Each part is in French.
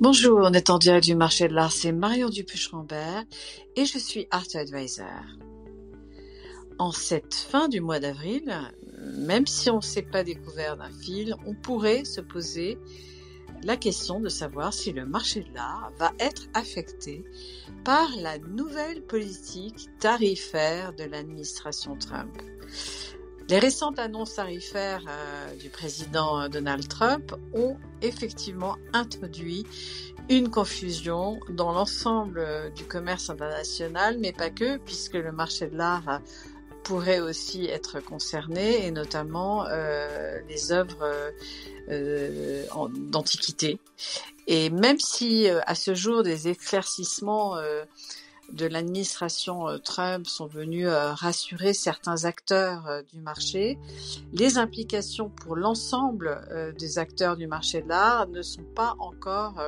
Bonjour, on est en direct du marché de l'art, c'est Marion Dupuche-Rambert et je suis Art Advisor. En cette fin du mois d'avril, même si on ne s'est pas découvert d'un fil, on pourrait se poser la question de savoir si le marché de l'art va être affecté par la nouvelle politique tarifaire de l'administration Trump. Les récentes annonces tarifaires du président Donald Trump ont effectivement introduit une confusion dans l'ensemble du commerce international, mais pas que, puisque le marché de l'art pourrait aussi être concerné, et notamment les œuvres d'antiquité. Et même si à ce jour des éclaircissements de l'administration Trump sont venus rassurer certains acteurs du marché, les implications pour l'ensemble des acteurs du marché de l'art ne sont pas encore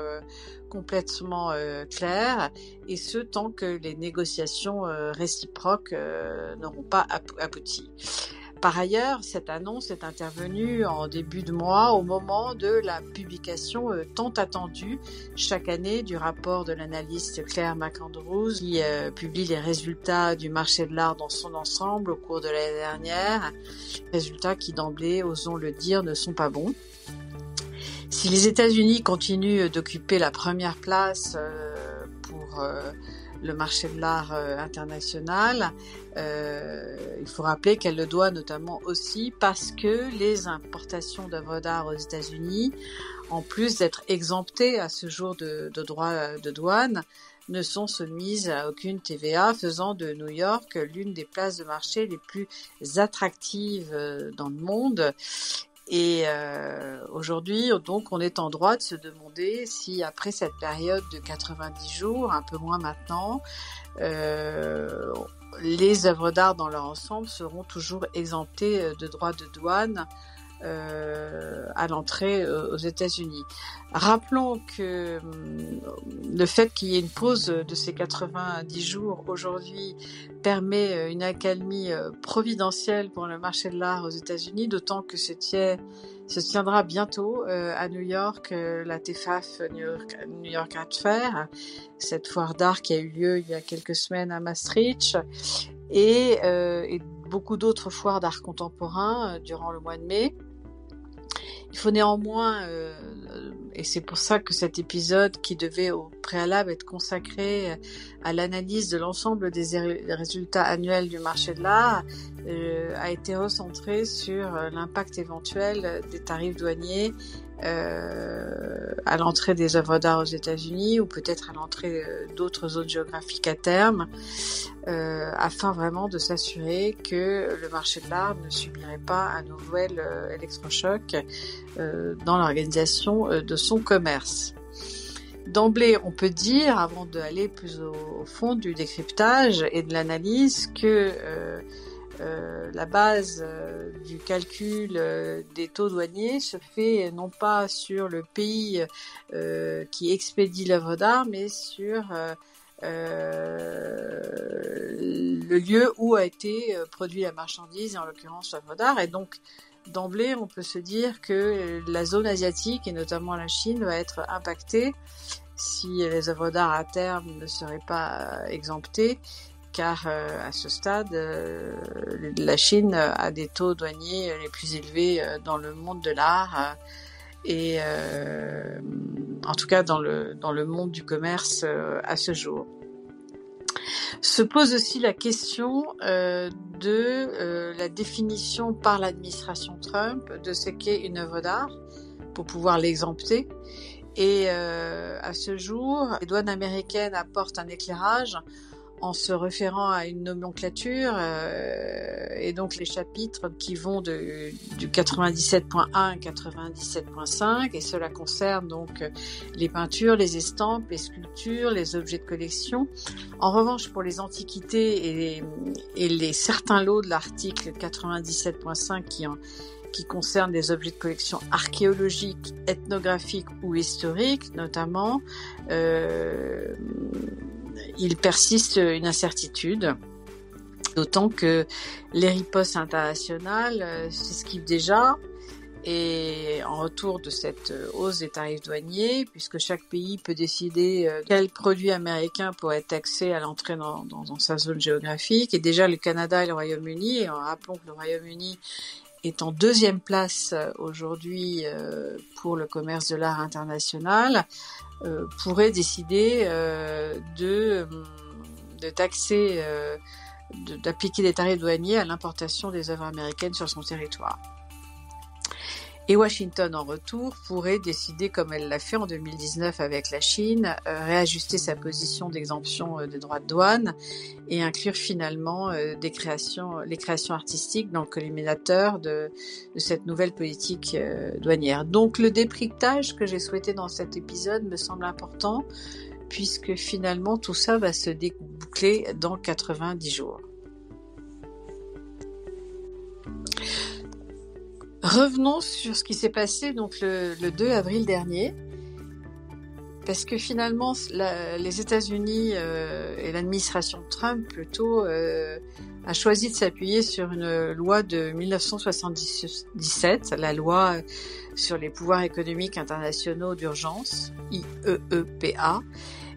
complètement claires, et ce tant que les négociations réciproques n'auront pas abouti. Par ailleurs, cette annonce est intervenue en début de mois au moment de la publication tant attendue chaque année du rapport de l'analyste Claire McAndrews qui publie les résultats du marché de l'art dans son ensemble au cours de l'année dernière. Résultats qui d'emblée, osons le dire, ne sont pas bons. Si les États-Unis continuent d'occuper la première place pour le marché de l'art international, il faut rappeler qu'elle le doit notamment aussi parce que les importations d'œuvres d'art aux États-Unis, en plus d'être exemptées à ce jour de droits de douane, ne sont soumises à aucune TVA, faisant de New York l'une des places de marché les plus attractives dans le monde. Et aujourd'hui, donc, on est en droit de se demander si, après cette période de 90 jours, un peu moins maintenant, les œuvres d'art dans leur ensemble seront toujours exemptées de droits de douane à l'entrée aux États-Unis. Rappelons que le fait qu'il y ait une pause de ces 90 jours aujourd'hui permet une accalmie providentielle pour le marché de l'art aux États-Unis, d'autant que se tiendra bientôt à New York la TEFAF New York Art Fair, cette foire d'art qui a eu lieu il y a quelques semaines à Maastricht, et beaucoup d'autres foires d'art contemporain durant le mois de mai. Il faut néanmoins, et c'est pour ça que cet épisode qui devait au préalable être consacré à l'analyse de l'ensemble des résultats annuels du marché de l'art, a été recentré sur l'impact éventuel des tarifs douaniers à l'entrée des œuvres d'art aux États-Unis, ou peut-être à l'entrée d'autres zones géographiques à terme, afin vraiment de s'assurer que le marché de l'art ne subirait pas un nouvel électrochoc dans l'organisation de son commerce. D'emblée, on peut dire, avant d'aller plus au fond du décryptage et de l'analyse, que la base du calcul des taux douaniers se fait non pas sur le pays qui expédie l'œuvre d'art, mais sur le lieu où a été produit la marchandise, et en l'occurrence l'œuvre d'art. Et donc, d'emblée, on peut se dire que la zone asiatique, et notamment la Chine, va être impactée si les œuvres d'art à terme ne seraient pas exemptées, car à ce stade, la Chine a des taux douaniers les plus élevés dans le monde de l'art, et en tout cas dans le monde du commerce à ce jour. Se pose aussi la question de la définition par l'administration Trump de ce qu'est une œuvre d'art pour pouvoir l'exempter. Et à ce jour, les douanes américaines apportent un éclairage en se référant à une nomenclature, et donc les chapitres qui vont du 97.1 à 97.5, et cela concerne donc les peintures, les estampes, les sculptures, les objets de collection. En revanche, pour les antiquités et les certains lots de l'article 97.5 qui concernent des objets de collection archéologiques, ethnographiques ou historiques notamment, il persiste une incertitude, d'autant que les ripostes internationales s'esquivent déjà Et en retour de cette hausse des tarifs douaniers, puisque chaque pays peut décider quel produit américain pourrait être taxé à l'entrée dans sa zone géographique, et déjà le Canada et le Royaume-Uni, et rappelons que le Royaume-Uni est en deuxième place aujourd'hui pour le commerce de l'art international, pourrait décider de taxer, d'appliquer des tarifs douaniers à l'importation des œuvres américaines sur son territoire. Et Washington, en retour, pourrait décider, comme elle l'a fait en 2019 avec la Chine, réajuster sa position d'exemption des droits de douane et inclure finalement les créations artistiques dans le collimateur de cette nouvelle politique douanière. Donc le décryptage que j'ai souhaité dans cet épisode me semble important, puisque finalement tout ça va se déboucler dans 90 jours. Revenons sur ce qui s'est passé donc le 2 avril dernier, parce que finalement les États-Unis et l'administration Trump plutôt a choisi de s'appuyer sur une loi de 1977, la loi sur les pouvoirs économiques internationaux d'urgence, IEEPA,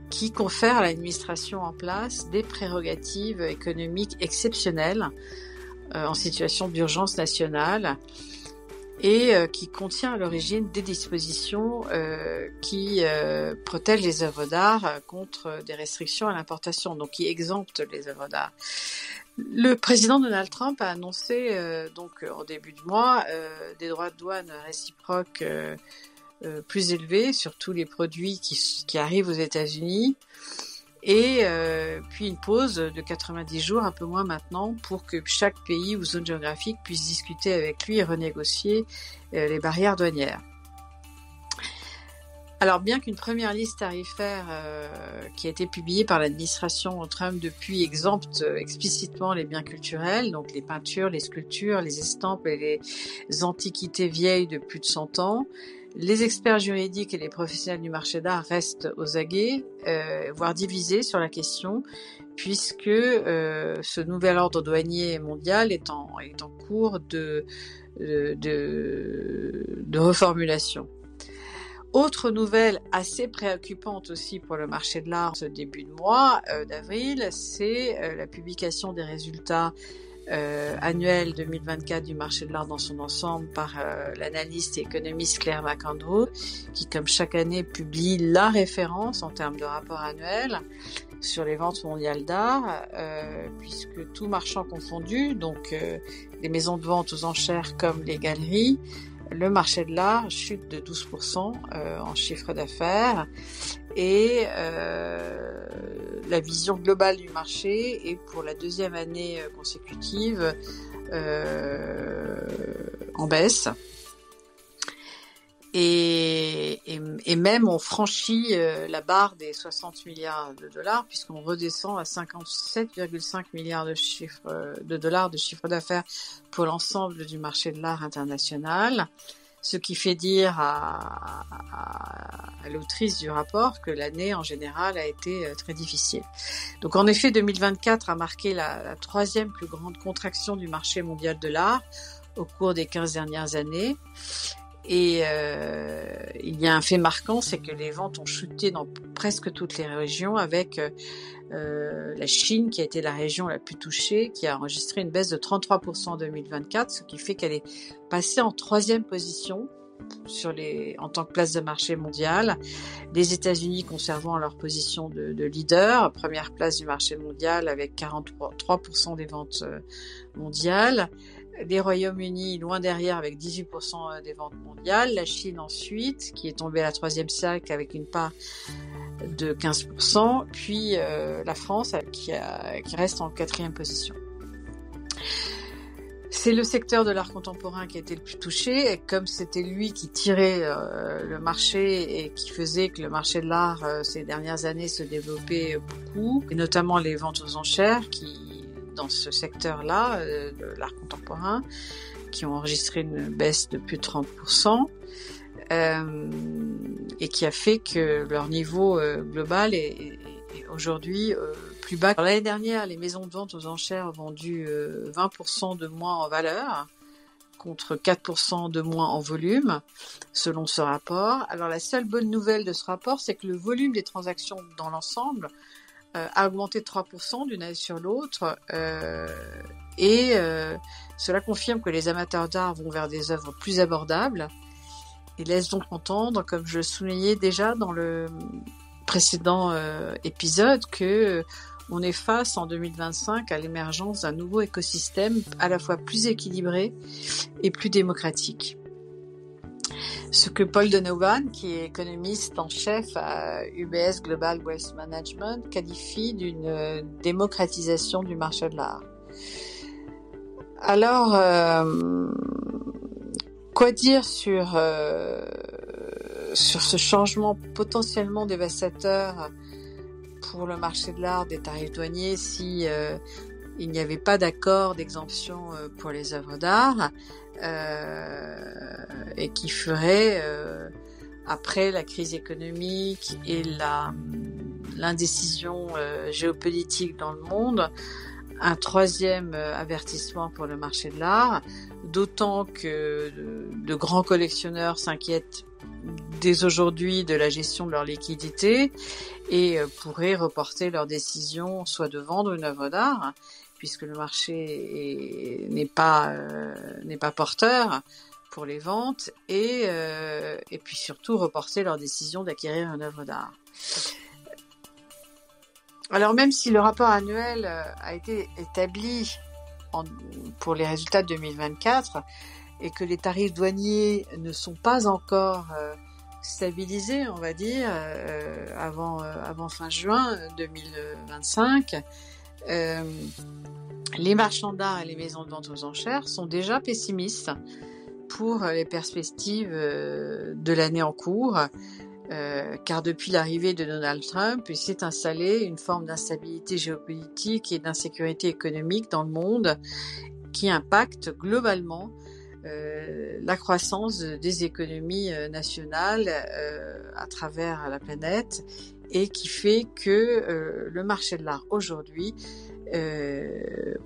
qui confère à l'administration en place des prérogatives économiques exceptionnelles en situation d'urgence nationale, et qui contient à l'origine des dispositions qui protègent les œuvres d'art contre des restrictions à l'importation, donc qui exemptent les œuvres d'art. Le président Donald Trump a annoncé en début de mois des droits de douane réciproques plus élevés sur tous les produits qui arrivent aux États-Unis, et puis une pause de 90 jours, un peu moins maintenant, pour que chaque pays ou zone géographique puisse discuter avec lui et renégocier les barrières douanières. Alors, bien qu'une première liste tarifaire qui a été publiée par l'administration Trump depuis exempte explicitement les biens culturels, donc les peintures, les sculptures, les estampes et les antiquités vieilles de plus de 100 ans, les experts juridiques et les professionnels du marché d'art restent aux aguets, voire divisés sur la question, puisque ce nouvel ordre douanier mondial est en cours de reformulation. Autre nouvelle assez préoccupante aussi pour le marché de l'art ce début de mois d'avril, c'est la publication des résultats annuel 2024 du marché de l'art dans son ensemble par l'analyste et économiste Claire McAndrew, qui comme chaque année publie la référence en termes de rapport annuel sur les ventes mondiales d'art, puisque tout marchand confondu, donc les maisons de vente aux enchères comme les galeries, le marché de l'art chute de 12% en chiffre d'affaires, et la vision globale du marché est pour la deuxième année consécutive en baisse. Et même on franchit la barre des 60 milliards de dollars, puisqu'on redescend à 57,5 milliards de dollars de chiffre d'affaires pour l'ensemble du marché de l'art international. Ce qui fait dire à l'autrice du rapport que l'année en général a été très difficile. Donc en effet, 2024 a marqué la troisième plus grande contraction du marché mondial de l'art au cours des 15 dernières années. Et il y a un fait marquant, c'est que les ventes ont chuté dans presque toutes les régions, avec la Chine qui a été la région la plus touchée, qui a enregistré une baisse de 33% en 2024, ce qui fait qu'elle est passée en troisième position en tant que place de marché mondial. Les États-Unis conservant leur position de leader, première place du marché mondial avec 43% des ventes mondiales. Les Royaumes-Unis loin derrière avec 18% des ventes mondiales. La Chine ensuite, qui est tombée à la troisième cercle avec une part de 15%. Puis la France qui reste en quatrième position. C'est le secteur de l'art contemporain qui a été le plus touché, et comme c'était lui qui tirait le marché et qui faisait que le marché de l'art ces dernières années se développait beaucoup, et notamment les ventes aux enchères qui, dans ce secteur-là, de l'art contemporain, qui ont enregistré une baisse de plus de 30%, et qui a fait que leur niveau global est aujourd'hui plus bas. L'année dernière, les maisons de vente aux enchères ont vendu 20% de moins en valeur contre 4% de moins en volume, selon ce rapport. Alors la seule bonne nouvelle de ce rapport, c'est que le volume des transactions dans l'ensemble a augmenté de 3% d'une année sur l'autre, et cela confirme que les amateurs d'art vont vers des œuvres plus abordables et laisse donc entendre, comme je le soulignais déjà dans le précédent épisode, que on est face en 2025 à l'émergence d'un nouveau écosystème à la fois plus équilibré et plus démocratique. Ce que Paul Donovan, qui est économiste en chef à UBS Global Wealth Management, qualifie d'une démocratisation du marché de l'art. Alors, quoi dire sur ce changement potentiellement dévastateur pour le marché de l'art des tarifs douaniers si il n'y avait pas d'accord d'exemption pour les œuvres d'art, et qui ferait, après la crise économique et l'indécision géopolitique dans le monde, un troisième avertissement pour le marché de l'art, d'autant que de grands collectionneurs s'inquiètent dès aujourd'hui de la gestion de leur liquidité et pourraient reporter leur décision soit de vendre une œuvre d'art, puisque le marché n'est pas porteur pour les ventes, et puis surtout reporter leur décision d'acquérir une œuvre d'art. Alors même si le rapport annuel a été établi pour les résultats de 2024 et que les tarifs douaniers ne sont pas encore stabilisés, on va dire, avant fin juin 2025, les marchands d'art et les maisons de vente aux enchères sont déjà pessimistes pour les perspectives de l'année en cours, car depuis l'arrivée de Donald Trump, il s'est installé une forme d'instabilité géopolitique et d'insécurité économique dans le monde qui impacte globalement la croissance des économies nationales à travers la planète, et qui fait que le marché de l'art aujourd'hui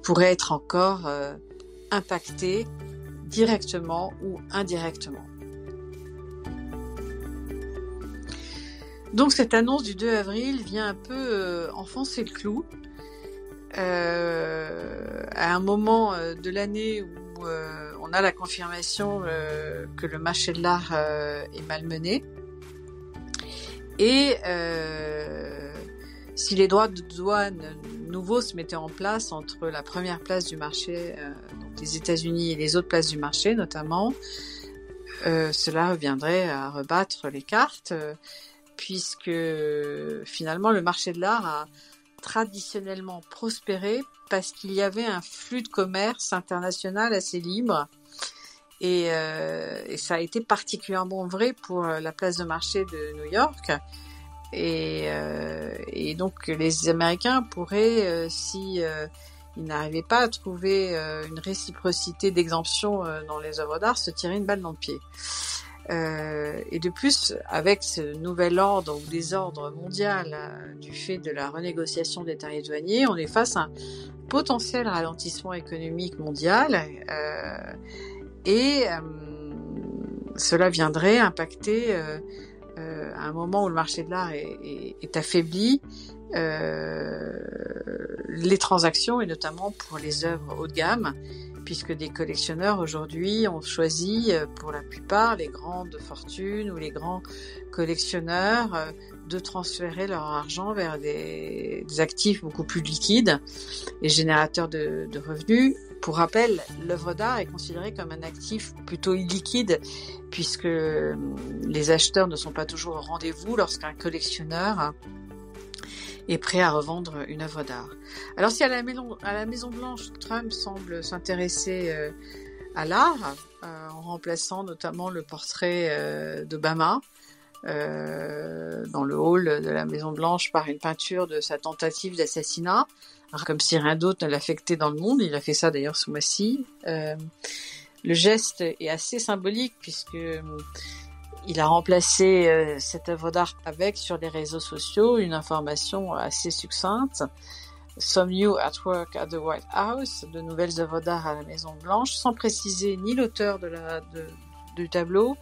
pourrait être encore impacté directement ou indirectement. Donc cette annonce du 2 avril vient un peu enfoncer le clou à un moment de l'année où on a la confirmation que le marché de l'art est malmené. Et si les droits de douane nouveaux se mettaient en place entre la première place du marché, donc les États-Unis, et les autres places du marché notamment, cela reviendrait à rebattre les cartes, puisque finalement le marché de l'art a traditionnellement prospéré parce qu'il y avait un flux de commerce international assez libre, et ça a été particulièrement vrai pour la place de marché de New York, et donc les Américains pourraient, si ils n'arrivaient pas à trouver une réciprocité d'exemption dans les œuvres d'art, se tirer une balle dans le pied. Et de plus, avec ce nouvel ordre ou désordre mondial du fait de la renégociation des tarifs douaniers, on est face à un potentiel ralentissement économique mondial, et cela viendrait impacter à un moment où le marché de l'art est affaibli, les transactions, et notamment pour les œuvres haut de gamme, puisque des collectionneurs aujourd'hui ont choisi, pour la plupart, les grandes fortunes ou les grands collectionneurs, de transférer leur argent vers des actifs beaucoup plus liquides et générateurs de revenus. Pour rappel, l'œuvre d'art est considérée comme un actif plutôt illiquide, puisque les acheteurs ne sont pas toujours au rendez-vous lorsqu'un collectionneur est prêt à revendre une œuvre d'art. Alors si à la Maison Blanche, Trump semble s'intéresser à l'art, en remplaçant notamment le portrait d'Obama dans le hall de la Maison Blanche par une peinture de sa tentative d'assassinat, comme si rien d'autre ne l'affectait dans le monde. Il a fait ça d'ailleurs ce mois-ci. Le geste est assez symbolique, puisque il a remplacé cette œuvre d'art avec, sur les réseaux sociaux, une information assez succincte Some New Artwork at the White House, de nouvelles œuvres d'art à la Maison Blanche, sans préciser ni l'auteur du tableau,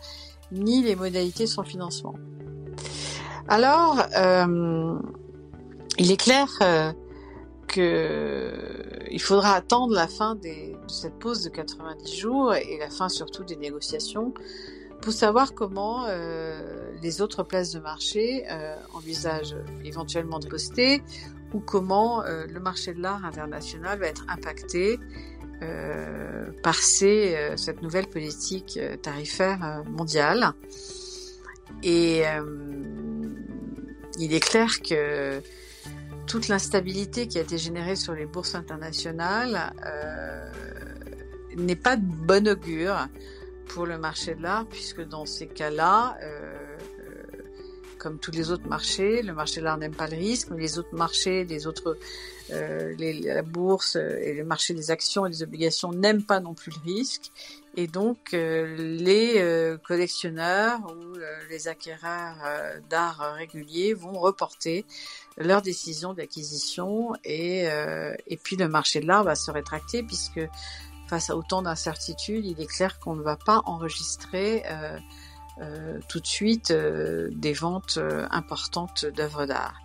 ni les modalités de son financement. Alors, il est clair qu'il faudra attendre la fin de cette pause de 90 jours et la fin surtout des négociations pour savoir comment les autres places de marché envisagent éventuellement de poster ou comment le marché de l'art international va être impacté par cette nouvelle politique tarifaire mondiale. Et il est clair que toute l'instabilité qui a été générée sur les bourses internationales n'est pas de bon augure pour le marché de l'art, puisque dans ces cas-là, comme tous les autres marchés, le marché de l'art n'aime pas le risque, mais les autres marchés, la bourse et le marché des actions et des obligations n'aiment pas non plus le risque. Et donc, les collectionneurs ou les acquéreurs d'art réguliers vont reporter leur décision d'acquisition et puis le marché de l'art va se rétracter puisque face à autant d'incertitudes, il est clair qu'on ne va pas enregistrer tout de suite des ventes importantes d'œuvres d'art.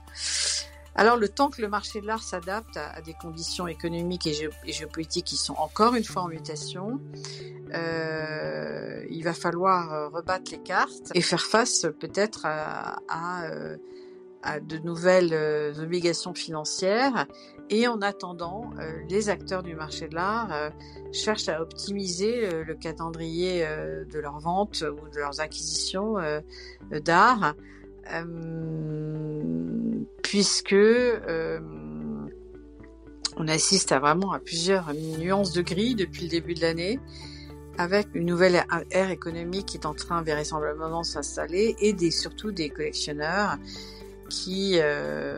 Alors, le temps que le marché de l'art s'adapte à des conditions économiques et géopolitiques qui sont encore une fois en mutation, il va falloir rebattre les cartes et faire face peut-être à de nouvelles obligations financières. Et en attendant, les acteurs du marché de l'art cherchent à optimiser le calendrier de leurs ventes ou de leurs acquisitions d'art, puisque on assiste à plusieurs nuances de gris depuis le début de l'année, avec une nouvelle ère économique qui est en train vraisemblablement de s'installer et surtout des collectionneurs qui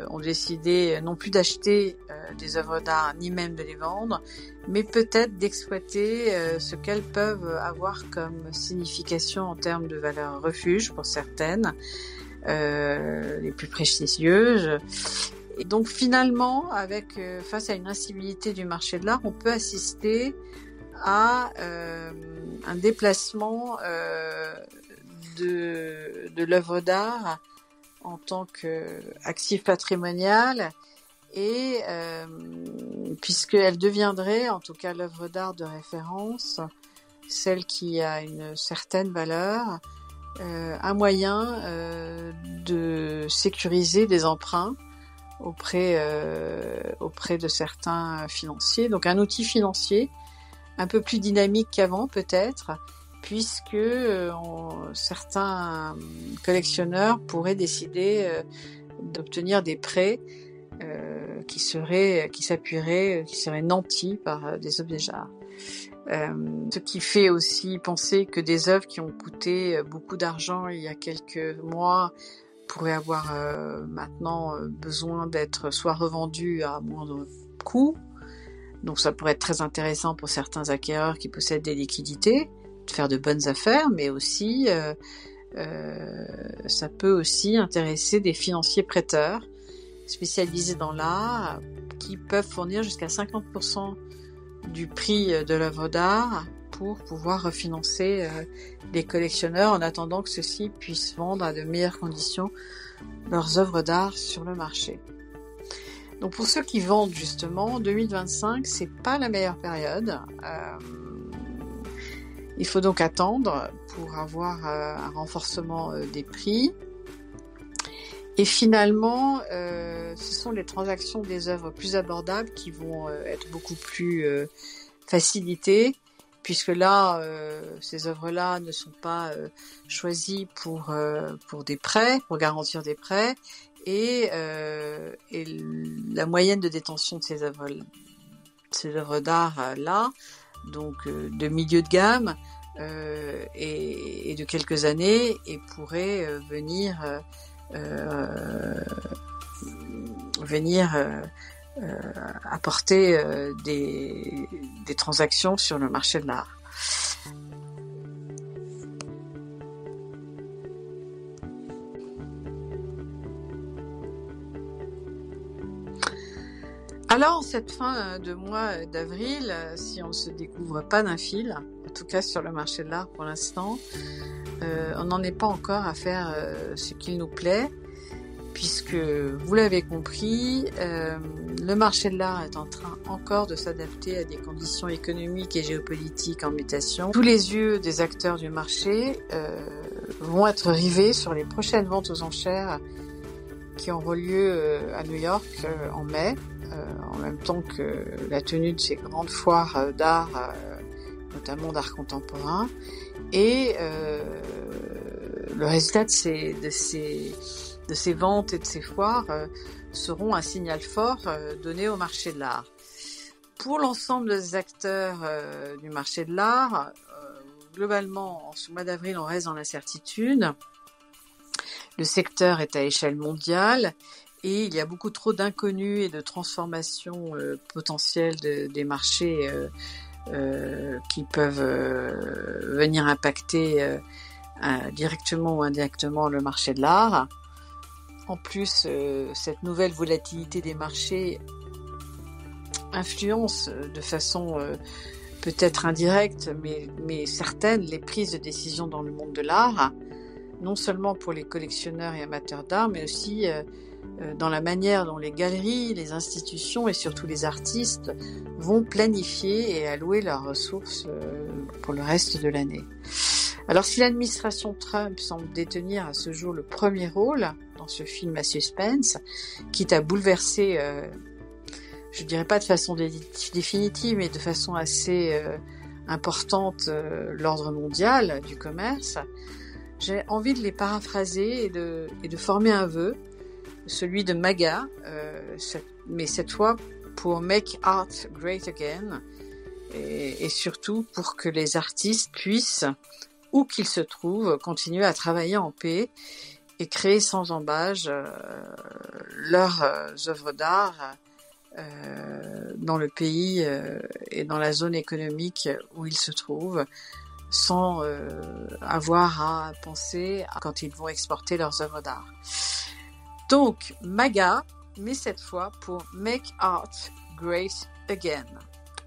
ont décidé non plus d'acheter des œuvres d'art ni même de les vendre, mais peut-être d'exploiter ce qu'elles peuvent avoir comme signification en termes de valeur refuge pour certaines, les plus précieuses. Et donc finalement, face à une instabilité du marché de l'art, on peut assister à un déplacement de l'œuvre d'art en tant qu'actif patrimonial et puisqu'elle deviendrait, en tout cas l'œuvre d'art de référence, celle qui a une certaine valeur, un moyen de sécuriser des emprunts auprès de certains financiers. Donc un outil financier un peu plus dynamique qu'avant peut-être, puisque certains collectionneurs pourraient décider d'obtenir des prêts qui seraient nantis par des objets d'art. Ce qui fait aussi penser que des œuvres qui ont coûté beaucoup d'argent il y a quelques mois pourraient avoir maintenant besoin d'être soit revendues à moindre coût. Donc ça pourrait être très intéressant pour certains acquéreurs qui possèdent des liquidités, de faire de bonnes affaires, mais aussi ça peut aussi intéresser des financiers prêteurs spécialisés dans l'art qui peuvent fournir jusqu'à 50% du prix de l'œuvre d'art pour pouvoir refinancer les collectionneurs en attendant que ceux-ci puissent vendre à de meilleures conditions leurs œuvres d'art sur le marché. Donc pour ceux qui vendent justement, 2025, c'est pas la meilleure période. Il faut donc attendre pour avoir un renforcement des prix. Et finalement, ce sont les transactions des œuvres plus abordables qui vont être beaucoup plus facilitées, puisque là, ces œuvres-là ne sont pas choisies pour des prêts, pour garantir des prêts, et la moyenne de détention de ces œuvres d'art là, donc de milieu de gamme et de quelques années, et pourrait venir apporter des transactions sur le marché de l'art. Alors, cette fin de mois d'avril, si on ne se découvre pas d'un fil, en tout cas sur le marché de l'art pour l'instant, on n'en est pas encore à faire ce qu'il nous plaît, puisque vous l'avez compris, le marché de l'art est en train encore de s'adapter à des conditions économiques et géopolitiques en mutation. Tous les yeux des acteurs du marché vont être rivés sur les prochaines ventes aux enchères qui auront lieu à New York en mai, en même temps que la tenue de ces grandes foires d'art, notamment d'art contemporain. Et le résultat de ces ventes et de ces foires seront un signal fort donné au marché de l'art. Pour l'ensemble des acteurs du marché de l'art, globalement, en ce mois d'avril, on reste dans l'incertitude. Le secteur est à échelle mondiale et il y a beaucoup trop d'inconnus et de transformations potentielles des marchés qui peuvent venir impacter directement ou indirectement le marché de l'art. En plus, cette nouvelle volatilité des marchés influence de façon peut-être indirecte, mais certaine, les prises de décision dans le monde de l'art, non seulement pour les collectionneurs et amateurs d'art, mais aussi dans la manière dont les galeries, les institutions et surtout les artistes vont planifier et allouer leurs ressources pour le reste de l'année. Alors si l'administration Trump semble détenir à ce jour le premier rôle dans ce film à suspense, quitte à bouleverser, je dirais pas de façon définitive, mais de façon assez importante l'ordre mondial du commerce, j'ai envie de les paraphraser et de former un vœu, celui de MAGA, mais cette fois pour Make Art Great Again, et surtout pour que les artistes puissent, où qu'ils se trouvent, continuer à travailler en paix et créer sans embâche leurs œuvres d'art dans le pays et dans la zone économique où ils se trouvent, sans avoir à penser quand ils vont exporter leurs œuvres d'art. Donc, MAGA, mais cette fois pour Make Art Great Again.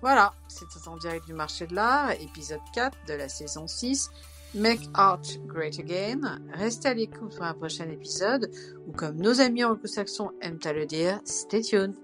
Voilà, c'était en direct du marché de l'art, épisode 4 de la saison 6, Make Art Great Again. Restez à l'écoute pour un prochain épisode, ou comme nos amis anglo-saxons aiment à le dire, stay tuned.